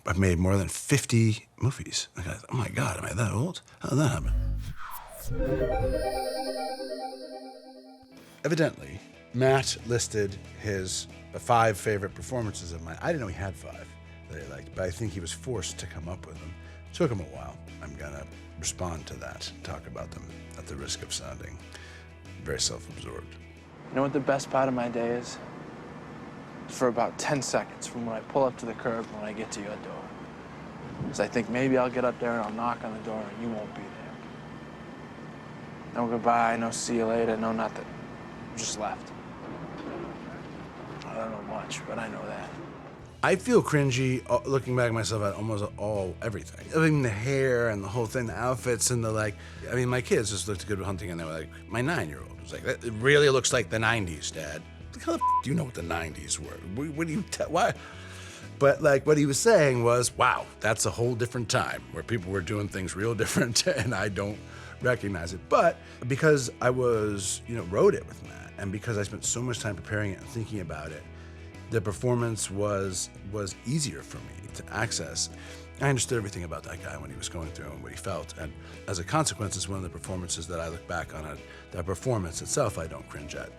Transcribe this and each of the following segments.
I've made more than 50 movies. Like, oh my God, am I that old? How did that happen? Evidently, Matt listed his 5 favorite performances of mine. I didn't know he had 5 that he liked, but I think he was forced to come up with them. It took him a while. I'm gonna respond to that, talk about them at the risk of sounding very self-absorbed. You know what the best part of my day is? For about 10 seconds from when I pull up to the curb when I get to your door. Because I think maybe I'll get up there and I'll knock on the door and you won't be there. No goodbye, no see you later, no nothing. Just left. I don't know much, but I know that. I feel cringy looking back at myself at almost everything. I mean, the hair and the whole thing, the outfits and the like. I mean, my kids just looked good with Hunting and they were like, my 9-year-old was like, it really looks like the 90s, Dad. Like, how the do you know what the 90s were? What do you why? But like what he was saying was, wow, that's a whole different time where people were doing things real different and I don't recognize it. But because I was, wrote it with Matt and because I spent so much time preparing it and thinking about it, the performance was easier for me to access. I understood everything about that guy when he was going through and what he felt. And as a consequence, it's one of the performances that I look back on it. That performance itself, I don't cringe at.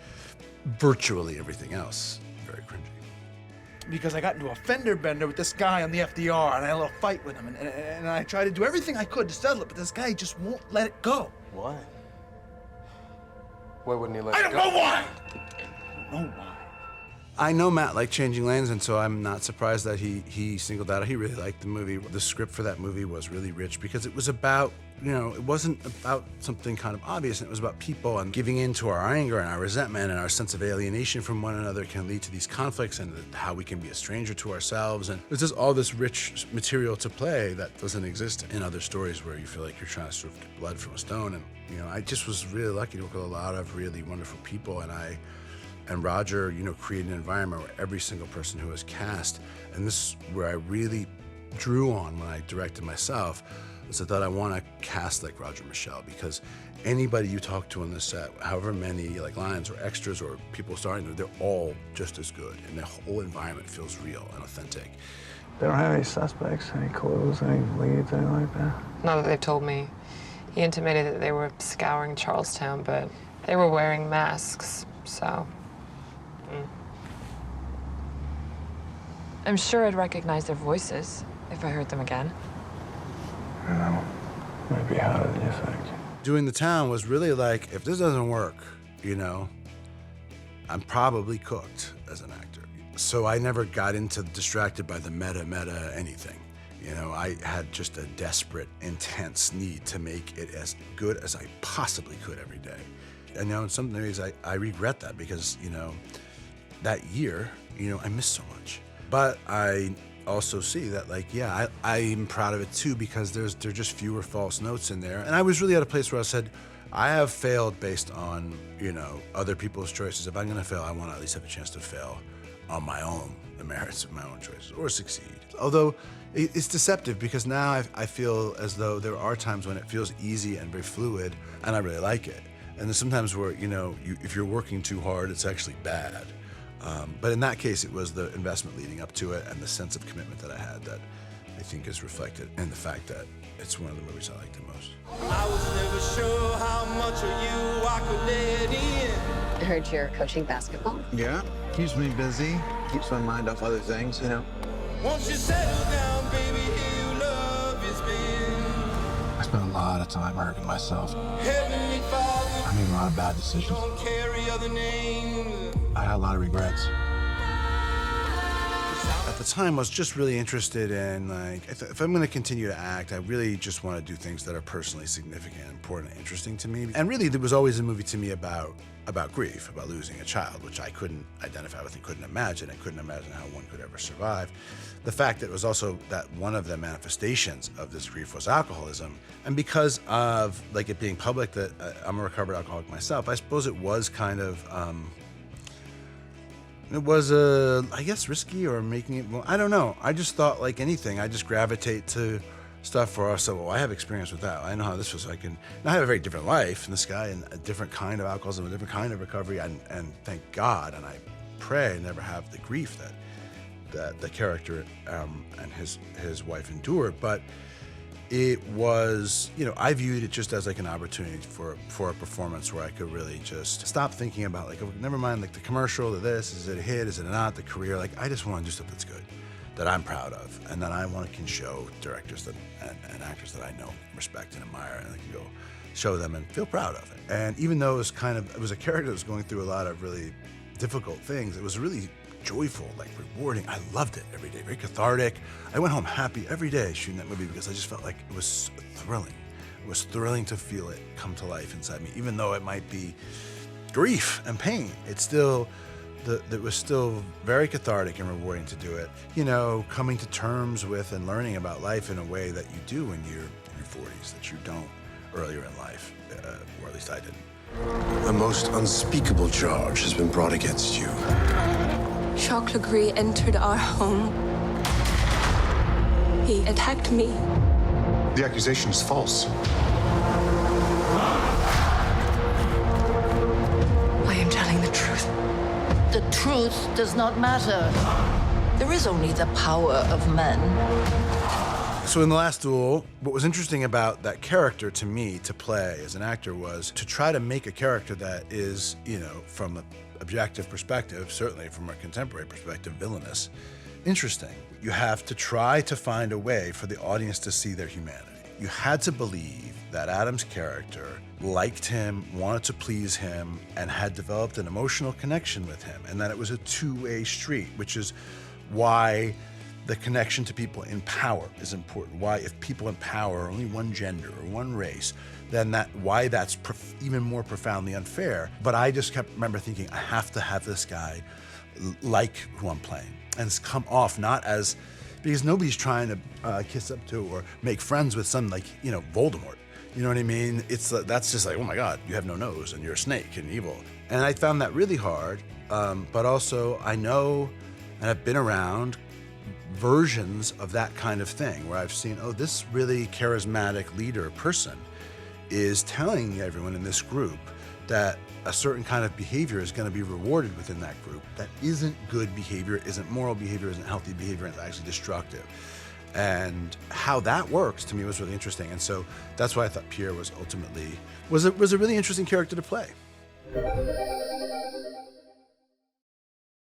Virtually everything else, very cringy. Because I got into a fender bender with this guy on the FDR, and I had a little fight with him, and I tried to do everything I could to settle it, but this guy just won't let it go. Why? Why wouldn't he let I it don't go? know why! I don't know why. I know Matt liked Changing Lanes, and so I'm not surprised that he singled out. He really liked the movie. The script for that movie was really rich because it was about, it wasn't about something kind of obvious. It was about people and giving in to our anger and our resentment and our sense of alienation from one another can lead to these conflicts and how we can be a stranger to ourselves. And there's just all this rich material to play that doesn't exist in other stories where you feel like you're trying to sort of get blood from a stone. And, I just was really lucky to work with a lot of really wonderful people, and Roger, created an environment where every single person who was cast, and this is where I really drew on when I directed myself, is I thought I want to cast like Roger Michell, because anybody you talk to on this set, however many lines or extras or people starting, they're all just as good, and the whole environment feels real and authentic. They don't have any suspects, any clues, any leads, anything like that? Not that they've told me. He intimated that they were scouring Charlestown, but they were wearing masks, so... I'm sure I'd recognize their voices if I heard them again. I don't know. Maybe harder than you think. Doing The Town was really like, if this doesn't work, I'm probably cooked as an actor. So I never got distracted by the meta anything. I had just a desperate, intense need to make it as good as I possibly could every day. And in some ways I regret that because, that year, I missed so much. But I also see that, I'm proud of it too because there are just fewer false notes in there. And I was really at a place where I said, I have failed based on, other people's choices. If I'm gonna fail, I want to at least have a chance to fail on my own, the merits of my own choices, or succeed. Although it's deceptive because now I feel as though there are times when it feels easy and very fluid, and I really like it. And there's sometimes where, if you're working too hard, it's actually bad. But in that case, it was the investment leading up to it and the sense of commitment that I had that I think is reflected in the fact that it's one of the movies I liked the most. I was never sure how much of you I could let in. I heard you're coaching basketball. Yeah, keeps me busy, keeps my mind off other things, Once you settle down, baby, here your love has been. I spent a lot of time hurting myself. Heavenly Father, I made a lot of bad decisions. don't carry other names. I had a lot of regrets. At the time, I was just really interested in, if I'm gonna continue to act, I really just wanna do things that are personally significant, important, and interesting to me. And really, there was always a movie to me about grief, about losing a child, which I couldn't identify with and couldn't imagine. I couldn't imagine how one could ever survive. The fact that it was also that one of the manifestations of this grief was alcoholism. And because of it being public that I'm a recovered alcoholic myself, I suppose it was kind of, it was, I guess, risky or making it, I don't know. I just thought, like anything, I just gravitate to stuff where I said, well, I have experience with that. I know how this feels. I have a very different life than this guy and a different kind of alcoholism, a different kind of recovery. And thank God, and I pray I never have the grief that the character and his wife endured, but it was, you know, I viewed it just as like an opportunity for a performance where I could really just stop thinking about like, oh, never mind like the commercial, the this, is it a hit, is it not, the career, like I just want to do stuff that's good, that I'm proud of, and that I want to can show directors that and actors that I know, respect, and admire, and I can go show them and feel proud of it. And even though it was a character that was going through a lot of really difficult things, it was really joyful, like rewarding. I loved it every day, very cathartic. I went home happy every day shooting that movie because I just felt like it was thrilling. It was thrilling to feel it come to life inside me, even though it might be grief and pain. It was still very cathartic and rewarding to do it. You know, coming to terms with and learning about life in a way that you do when you're in your 40s, that you don't earlier in life, or at least I didn't. A most unspeakable charge has been brought against you. Jacques Legris entered our home. He attacked me. The accusation is false. I am telling the truth. The truth does not matter. There is only the power of men. So in The Last Duel, what was interesting about that character to me to play as an actor was to try to make a character that is, you know, from an objective perspective, certainly from a contemporary perspective, villainous, interesting. You have to try to find a way for the audience to see their humanity. You had to believe that Adam's character liked him, wanted to please him, and had developed an emotional connection with him, and that it was a two-way street, which is why the connection to people in power is important. Why, if people in power are only one gender or one race, then why that's even more profoundly unfair. But I just remember thinking, I have to have this guy like who I'm playing, and it's come off not as, because nobody's trying to kiss up to or make friends with some, like, you know, Voldemort. You know what I mean? It's that's just like, oh my God, you have no nose and you're a snake and evil. And I found that really hard, but also I know, and I've been around versions of that kind of thing where I've seen, oh, this really charismatic leader person is telling everyone in this group that a certain kind of behavior is going to be rewarded within that group. That isn't good behavior, isn't moral behavior, isn't healthy behavior, and it's actually destructive. And how that works to me was really interesting. And so that's why I thought Pierre was ultimately, was a really interesting character to play.